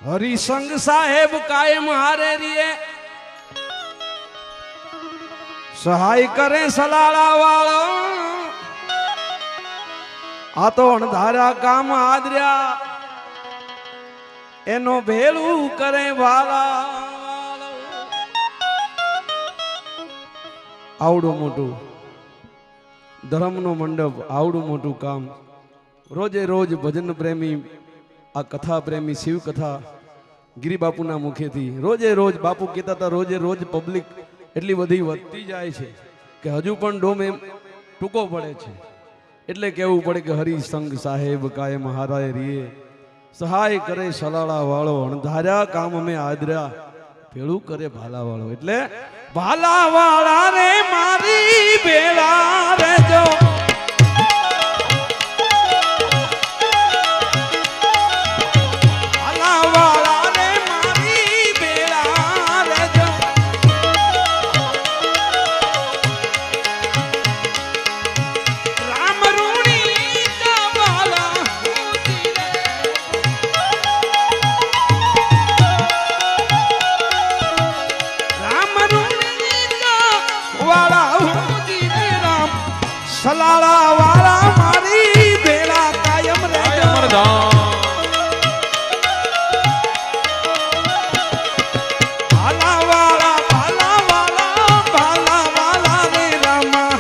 હરિસંગ સાહેબ કાયમ હારે રીએ સહાય કરે સલાળા વાળો આ તો અણધારા કામ આદર્યા એનો ભેળું કરે વાલા આવડું મોટું ધર્મનો મંડપ આવડું મોટું કામ રોજે રોજ ભજન પ્રેમી આ કથા પ્રેમી શિવ કથા ગિરી બાપુના મુખેથી રોજે રોજ બાપુ કહેતા હતા રોજે રોજ પબ્લિક એટલી બધી વધતી જાય છે કે હજુ પણ ડોમ એમ ટૂંકો પડે છે એટલે કહેવું પડે કે હરિસંગ સાહેબ કાયમ હારાય રીએ સહાય કરે સલાળા વાળો અણધાર્યા કામ અમે આદર્યા ભેળું કરે ભાલા વાળો એટલે ભાલા વાળા રે મારી ભેળા રેજો સલાળા વાળા મારી ભેળા કાયમ રેજો ભાલા વાળા ભાલા વાળા ભાલા વાળા રે રામા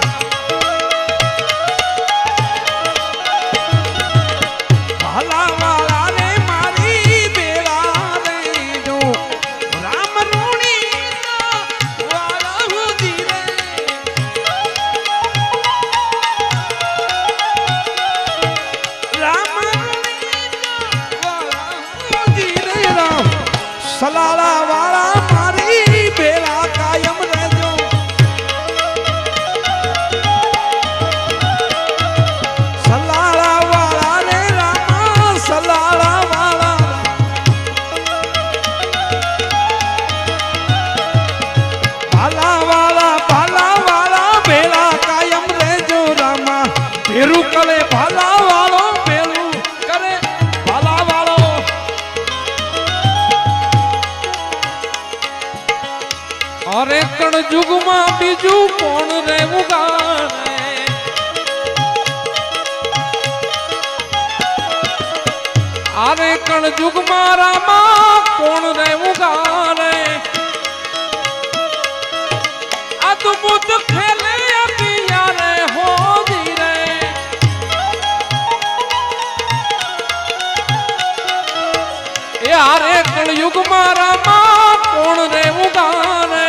ભાલા વાળા રે મારી ભેળા રેજો રામ રૂણી વાળા હુજી રે સલાળા વાળા મારી ભેળા કાયમ રહેજો સલાળા વાળા રે રામા સલાળા વાળા ભાલા વાળા ભેળા કાયમ રહેજો રામા ભેરું કરે ભાલા વાળો ભેરું કરે ભાલા વાળો અરે કણ યુગમાં બીજું કોણ રહેવું ગાને અરે કણ યુગમાં રામા કોણ રહેવું ગાને અદભુત ખેલે પિયારે હોજી રે એ અરે કણ યુગમાં રામા કોણ રહેવું ગાને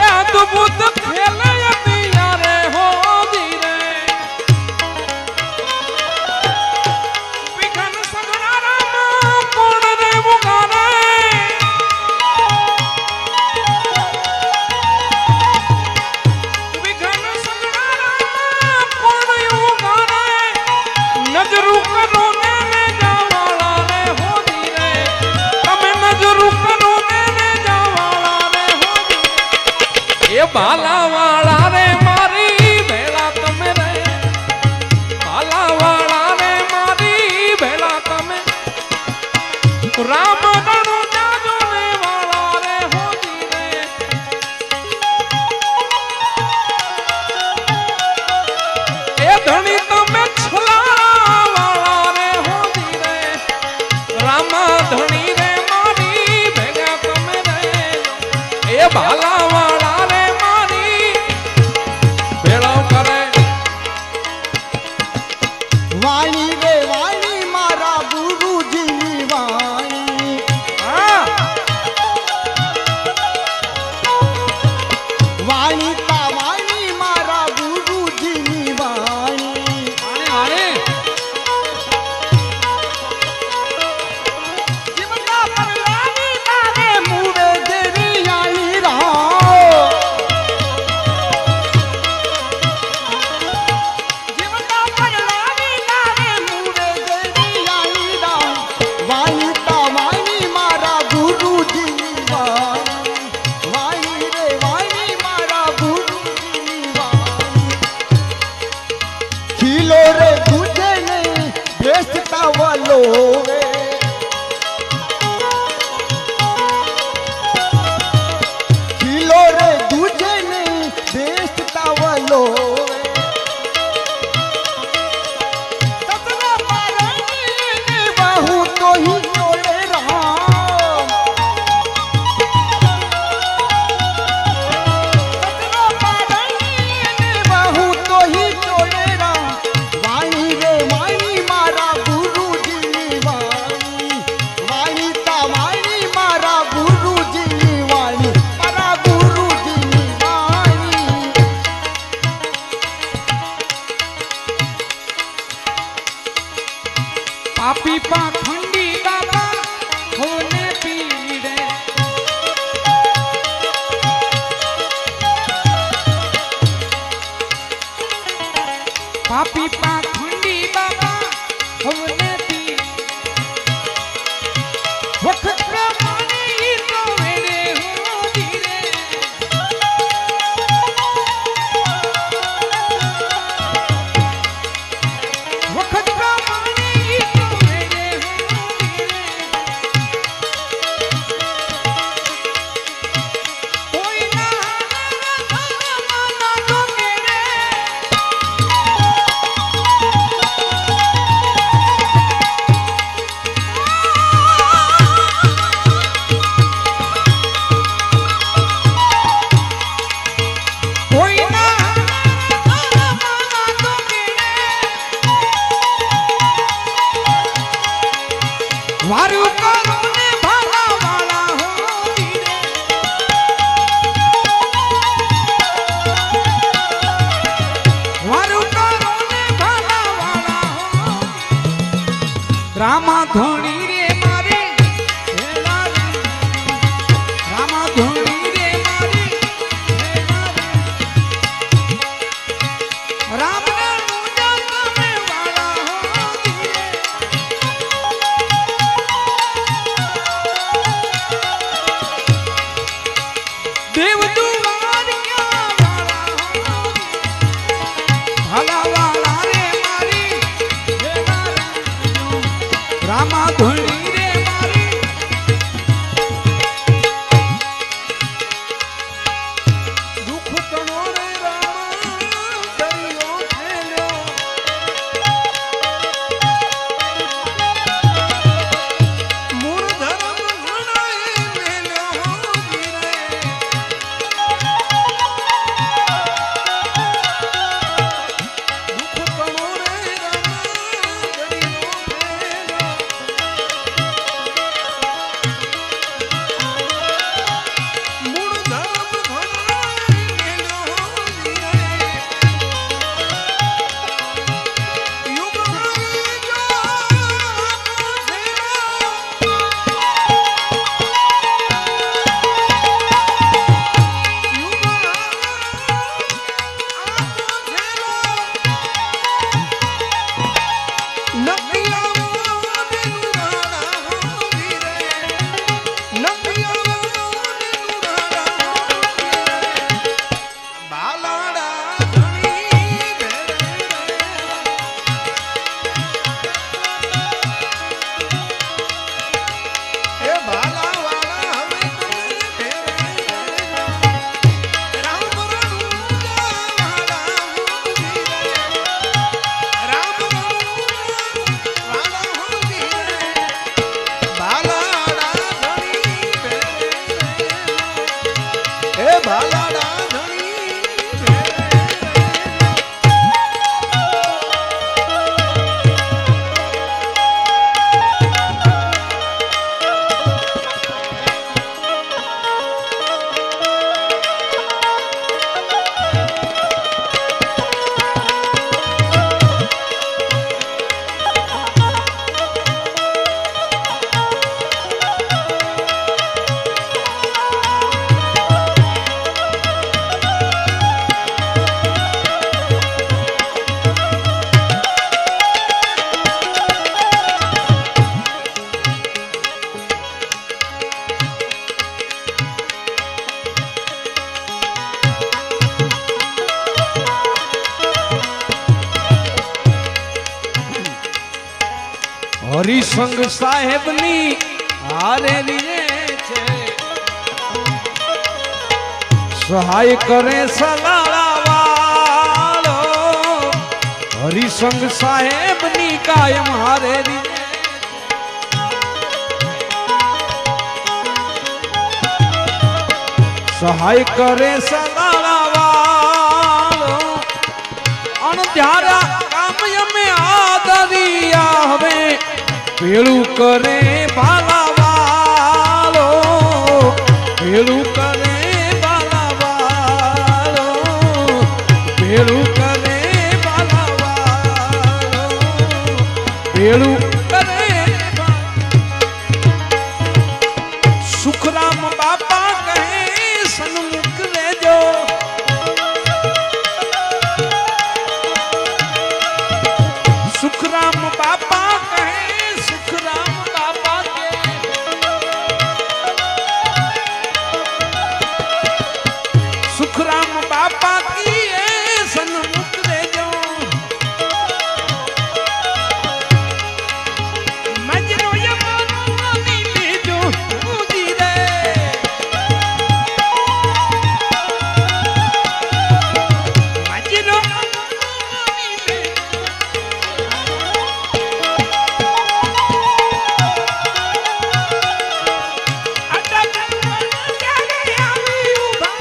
અદભુત ખેલે પિયારે હોજી રે વિઘન સગડા રામા કોણ રહેવું ગાને વિઘન સગડા રામા કોણ એવું ગાને નજરું કરો ને જાવાળા રે હોજી રે તમે નજરું કરો ને જાવાળા રે હોજી એ ભાલા વાળા રે મારી ભેળા તમે રે ભાલા વાળા રે મારી ભેળા તમે રામ ગણો જાજો ને વાળા રે હોજી રે એ ધણી તમે છલા વાળા રે હોજી રે રામા ધણી રે મારી ભેગા તમે રે એ ભાલા વાળા રે મારી ભેળો કરે વાણી રે વાણી મારા ગુરુજીની વાણી વાણી તા વાણી મારા ગુરુજીની વાણી જીવતા પરલાની તારે મુવે દેવી આઈ રહો જીવતા પરલાની તારે પાપી પાખંડી બાબા હોને પીડે પાપી પાખંડી બાબા હોને પીડે વખત પ્રમાણે ઈ તો વેડે હો ધીરે વખત પ્રમાણે ઈ તો વેડે હો ધીરે કોઈ ના માના તો કેડે કોઈ ના માના તો કેડે વારું કરો ને ભાલા વાળા હો ધીરે વારું કરો ને ભાલા વાળા હો રામા ધોણી રે મારે હેલા રે રામા ધોણી રે મારે હેલા રે રામ ને મુજા તમે વાળા હો ધીરે દેવ દુવાર ક્યાં વાળા હો ભાલા વાળા રે મારી હેલા રે રામા ધોણી રે મારી દુઃખ તણો રે રામા દરિયો ખેલ્યો મૂળ ધર્મ ઘણાએ મેલ્યો ધીરે દુઃખ તણો રે રામા દરિયો ખેલ્યો મૂળ ધર્મ ઘણાએ મેલ્યો ધીરે યુગ આવી જો આપો છેડો યુગ આપો છેડો નક્કી આવો ને નુરાડા હો ધીરે નક્કી આવો ને નુરાડા હો ધીરે બાલાડા ધણી ભેરે એ બાલા વાળા હવે તમે ભેરે રામ રણુજા વાળા હો ધીરે રામ રણુજા વાળા હો ધીરે બાલાડા ધણી ભેરે એ બાલાડા ધણી ભેરે હરિસંગ સાહેબની હારેલી છે સહાય કરે સલાળા વાળો હરિસંગ સાહેબની કાયમ હારેલી સહાય કરે સલાળા વાળો અણધારા કામ અમે આદરિયા હવે પેલું કરે ભાલા વાળો પેલું કરે ભાલા વાળો પેલું કરે ભાલા વાળો પેલું करे सुखराम बापा कहे सन्मुख रहजो सुखराम बापा कहे सुखराम बापा के सुखराम बापा की सन्मुख रहजो मजनो यमनो नी लेजो मुदी रे मजनो नी लेजो अटक जाने आवी उभा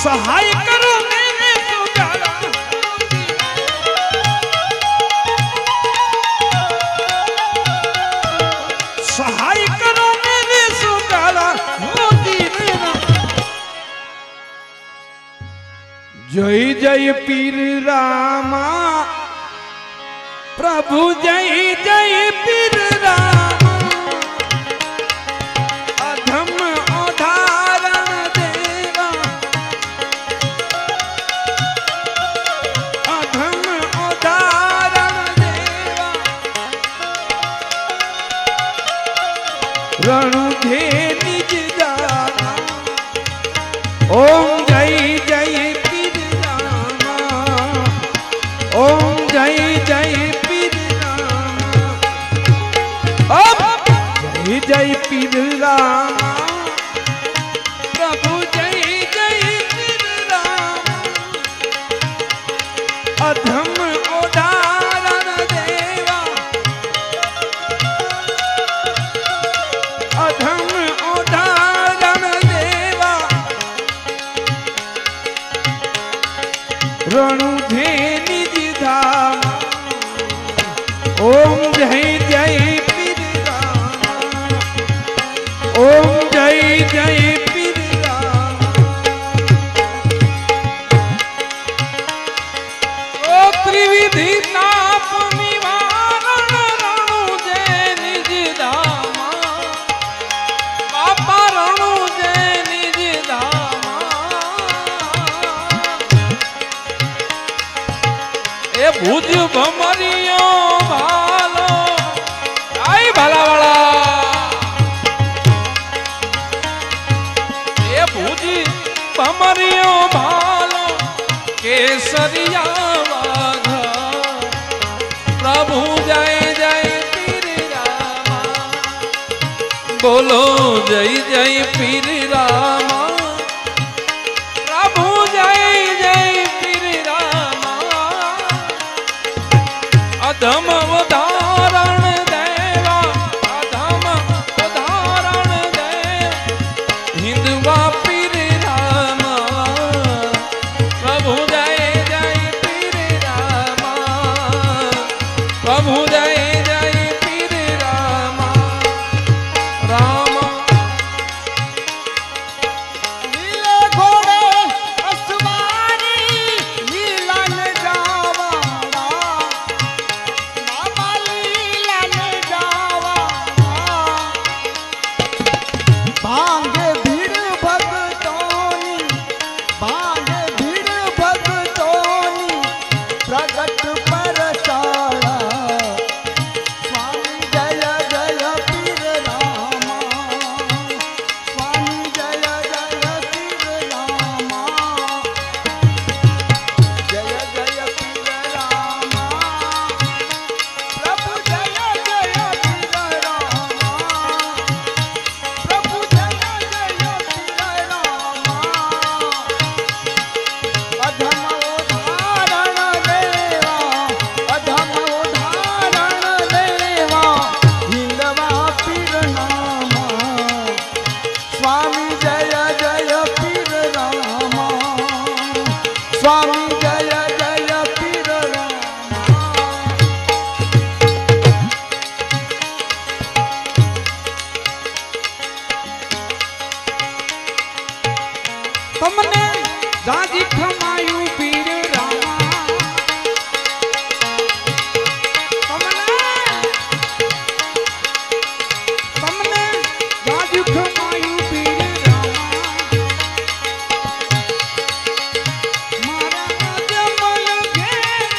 सहाय करो मेरे सुगारा सहाय करो मेरे सुगारा मोदी मेरा जय जय पीर रामा प्रभु जय जय पीर रामा अधम उदाहरण देवा अधम उदाहरण देवा रणुधे निज दाना ओम जय जय पीर रामा ओम जय जय पीर रामा ओम जय जय पीर रामा प्रभु जय जय पीर रामा अधम उदाहरण देवा अधम उदाहरण देवा रणुधे निज धाम ओम जय जय पीर रामा ओम जय जय पीर रामा ओ त्रिविधि ताप निवारण रणुजे निज धामा बापा रणुजे निज धामा ए भुज भमरियो भालो आई भाला वाला ए भुज भमरियो भालो केसरिया वाघा प्रभु जय जय पीर रामा बोलो जय जय पीर रामा प्रभु जय जय पीर रामा अधम उदाहरण देवा अधम उदाहरण देव हिंदुआ पीर रामा प्रभु जय जय पीर रामा प्रभु जय जय पीर रामा रामा नीले घोड़े असवारी नीलन जावाड़ा स्वामी जय जय पीर रामा તમને જાજી ખમાયું પીર રામા તમને જાજી ખમાયું પીર રામા મારા જમલ ઘેરે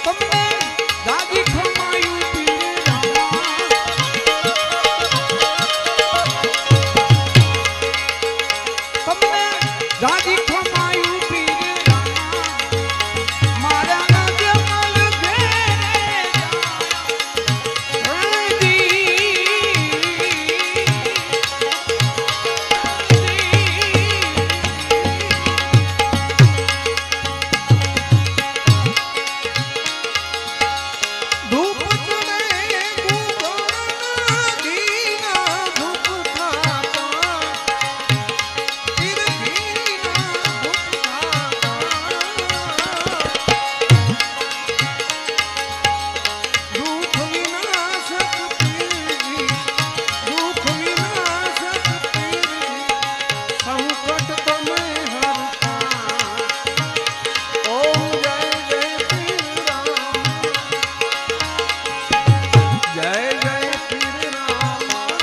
તમને જાજી ખમાયું પીર રામા તમને જાજી ખમાયું પીર રામા મારા જમલ ધૂપ ચડે ગુગળના ઘીના ધૂપ થાતા પીર ઘીના ધૂપ થાતા દુઃખ વિનાશક પીરજી દુઃખ વિનાશક પીરજી સંકટ તમે હરતા ઓમ જય જય પીર રામ જય જય પીર રામા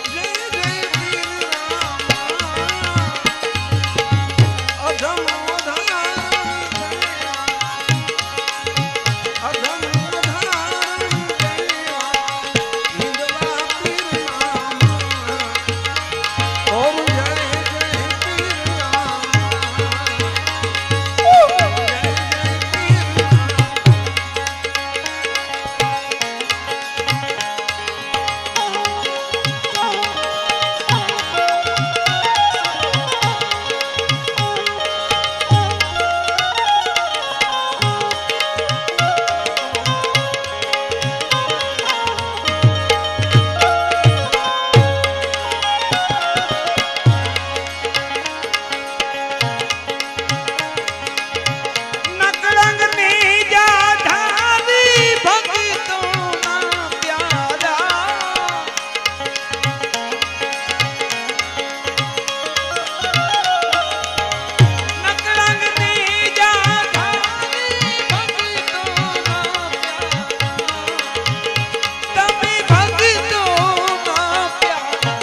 જય જય પીર રામા અધમ ઉધારણ દેવા અધમ ઉધારણ દેવા હિંદવા પીર રામા ઓમ જય જય પીર રામા જય જય પીર રામા નકળંગ નીજા ધારી ભક્તોના પ્યારા નકળંગ નીજા ધારી ભક્તોના પ્યારા તમે ભક્તોના પ્યારા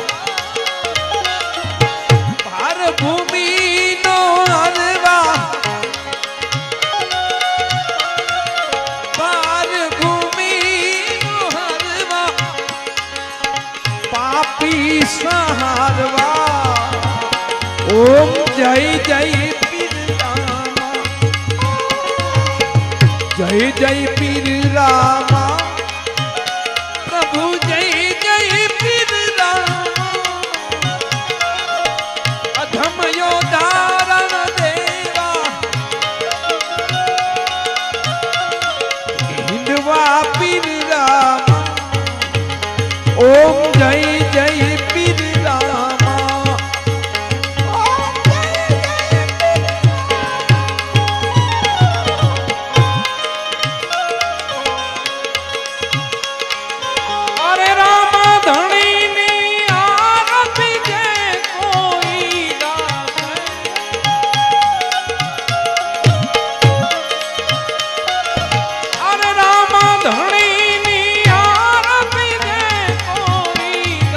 ભાર ભૂમિનો હરવા પાર ભૂમિનો હરવા પાપી સહારવા ઓમ જય જય પીર રામા જય જય પીર રામા પ્રભુ જય જય પીર રામા અધમ યોધારણ દેવા હિંદવા પીર રામા ઓમ જય જય પીર રામા ઓમ જય જય પીર રામા અરે રામા ધણીની આરતી જે કોઈ ગાશે અરે રામા ધણીની આરતી જે કોઈ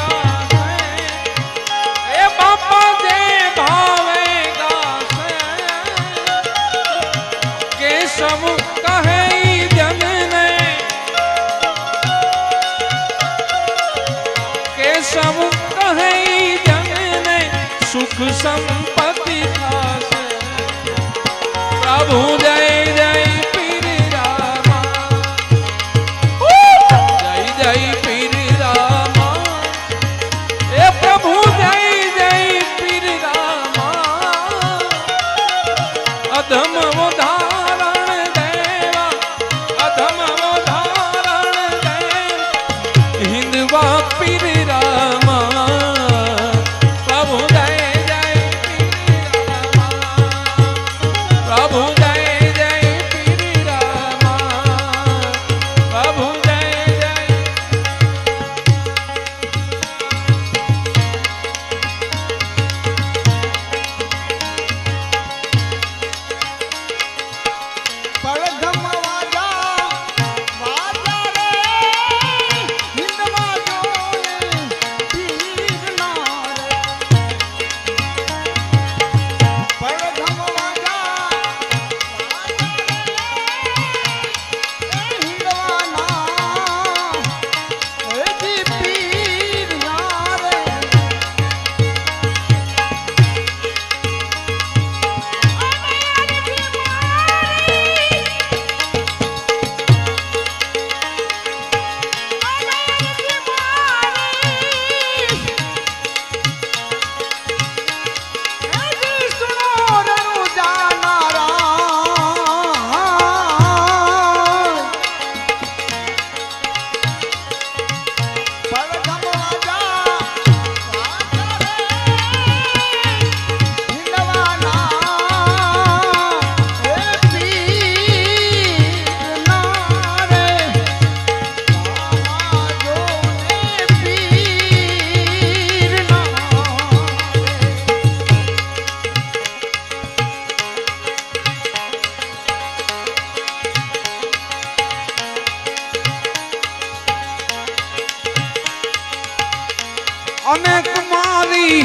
અને કુમારી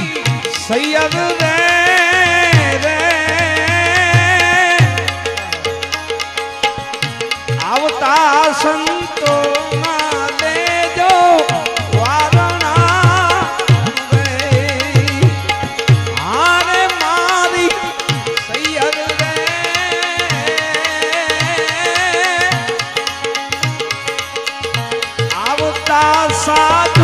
સૈયદ રે રે આવતા સંતો ના દેજો વારણા રે આરે મારી સૈયદ રે આવતા સાધુ